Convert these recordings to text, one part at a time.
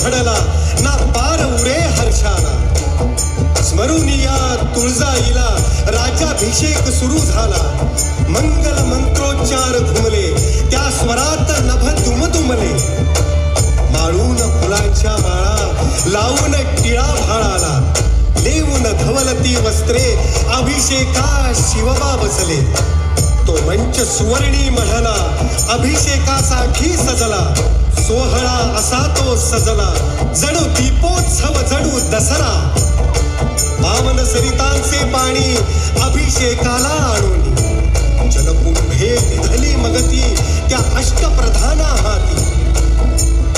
फडला ना पार उरे हर्षाला. स्मरुनिया तुळजाईला राज्याभिषेक सुरू झाला. मंगल मंत्रोच्चार घुमले त्या स्वरात नभ दुमदुमले. माळून फुलांच्या माळा लावून टिळा भाळाला. लेवून धवलती वस्त्रे अभिषेका शिवबा बसले. तो मंच सुवर्णी मढला अभिषेकासाठी सजला. सोहळा असा तो सजला जणू दीपोत्सव जणू दसरा. पावन सरितांचे पाणी अभिषेकाला आणून जलकुंभे निधली मगती त्या अष्टप्रधाना हाती.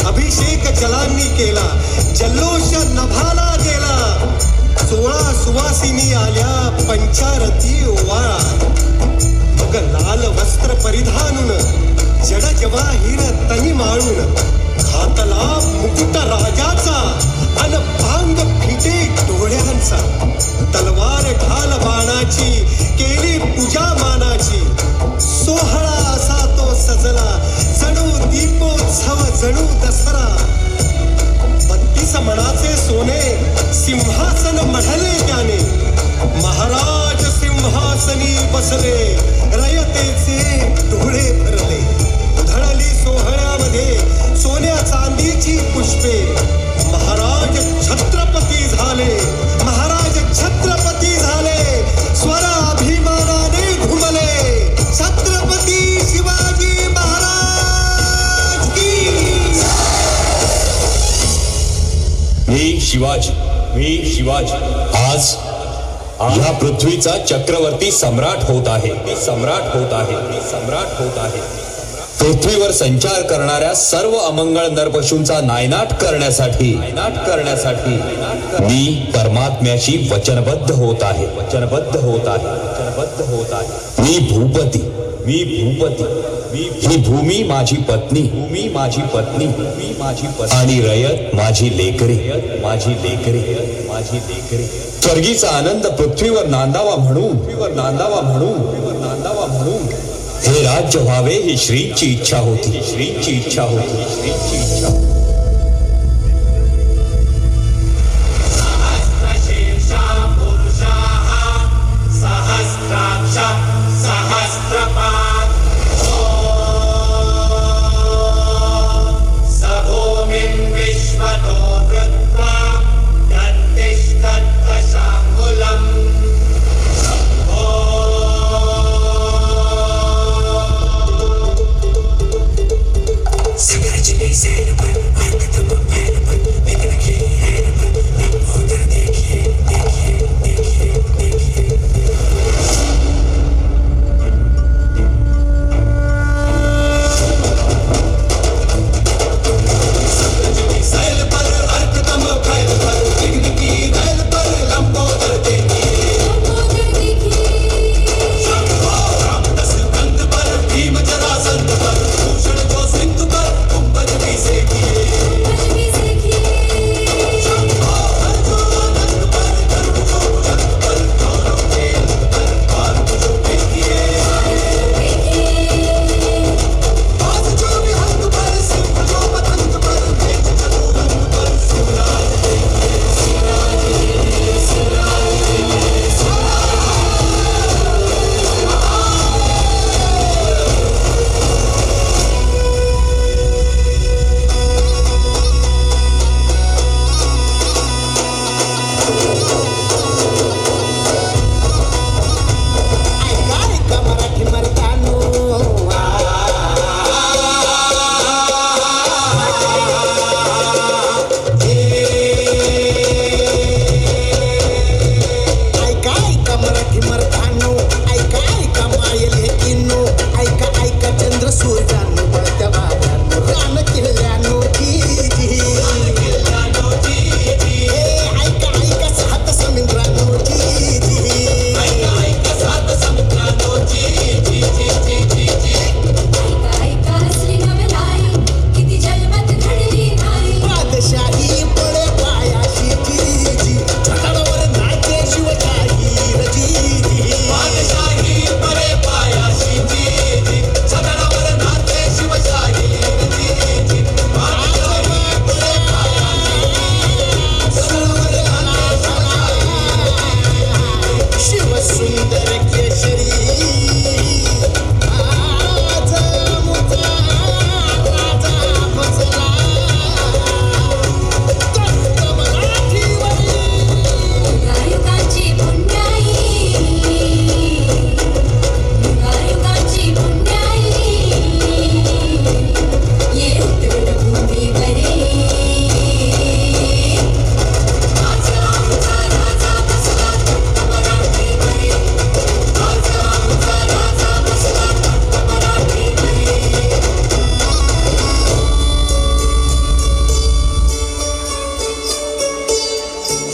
अभिषेक जलांनी केला जल्लोष नभाला गेला. 16 सुवासिनी आल्या पंचारती ओवाळा. मग लाल वस्त्र परिधानून जड जवाहीर तनी माळून. घातला मुकुट राजाचा अन पांग फिटे डोळ्यांचा. तलवार ढाल बाणाची केली पूजा मानाची. सोहळा असा तो सजला जणू दीपोत्सव जणू दसरा. 32 मणाचे सोने सिंहासन मढले त्याने. महाराज सिंहासनी बसले रयतेचे डोळे भरले. उधळली सोहळ्यामध्ये सोन्या चांदीची पुष्पे. महाराज छत्रपती झाले. महाराज छत्रपती झाले. स्वर अभिमानाने घुमले. छत्रपती शिवाजी महाराज की. मी शिवाजी आज या पृथ्वीचा चक्रवर्ती सम्राट होत आहे. पृथ्वीवर संचार करणाऱ्या सर्व अमंगळ नरपशूंचा नायनाट करण्यासाठी मी परमात्म्याशी वचनबद्ध होत आहे. मी भूपती. ही भूमी माझी पत्नी. आणि रयत माझी लेकरी. स्वर्गीचा आनंद पृथ्वीवर नांदावा म्हणून हे राज्य व्हावे ही श्रींची इच्छा होती. Congratulations.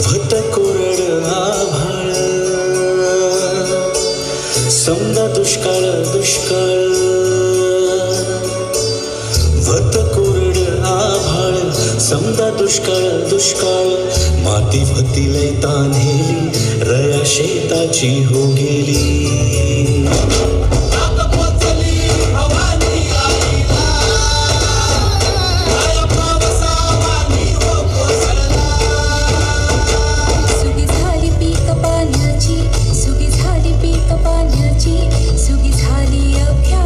भत कोरड आभाळ समजा दुष्काळ दुष्काळ भत कोरड आभाळ समजा दुष्काळ दुष्काळ माती भती लय तान्हेली रया शेताची हो गेली सुगी झाली अभ्या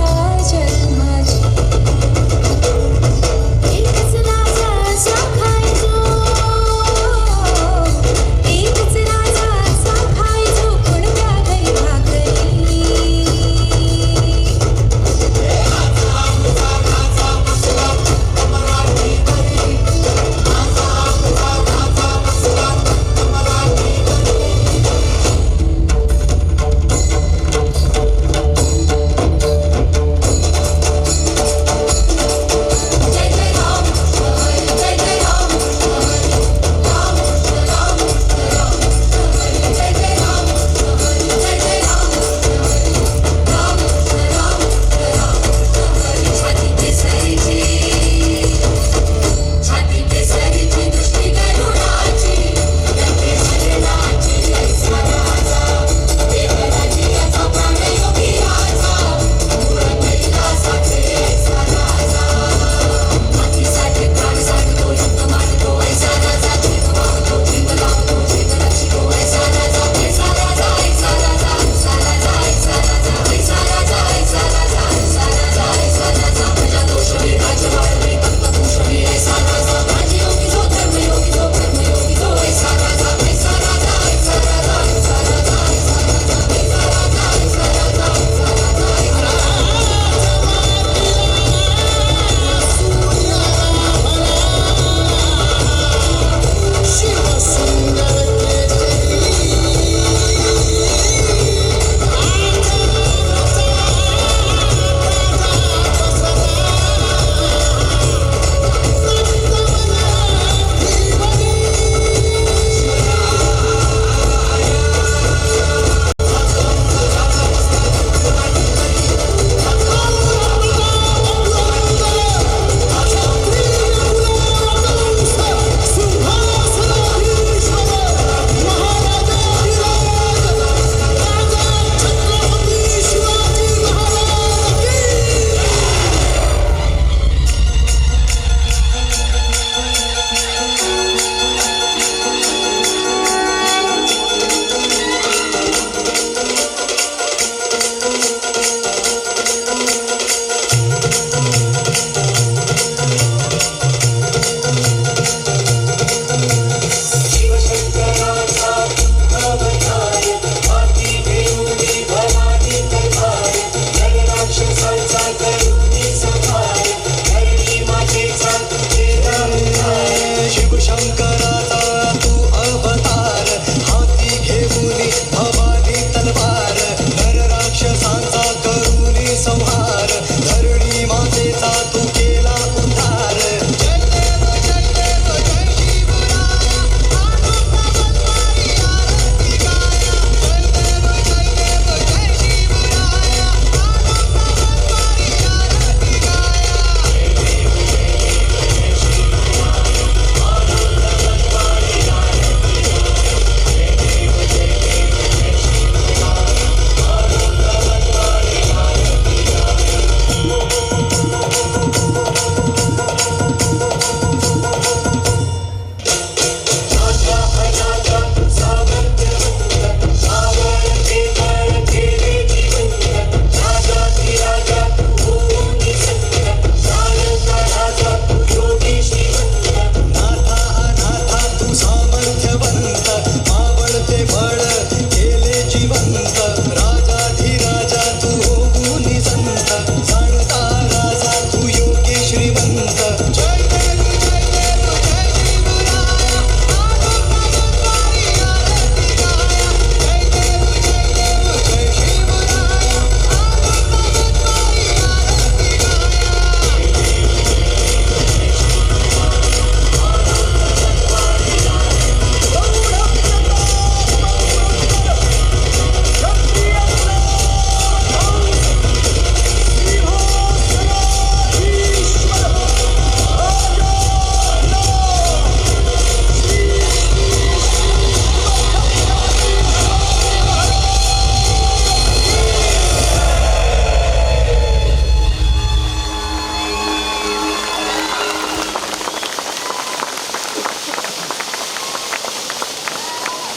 जन्माची एकच राजा साखायचो एकच राजा साखायचो कोणत्या घरी भाकरी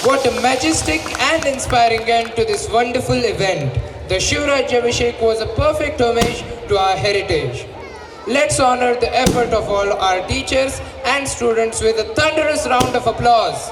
What a majestic and inspiring end to this wonderful event. The Shivrajya Abhishek was a perfect homage to our heritage. Let's honor the effort of all our teachers and students with a thunderous round of applause.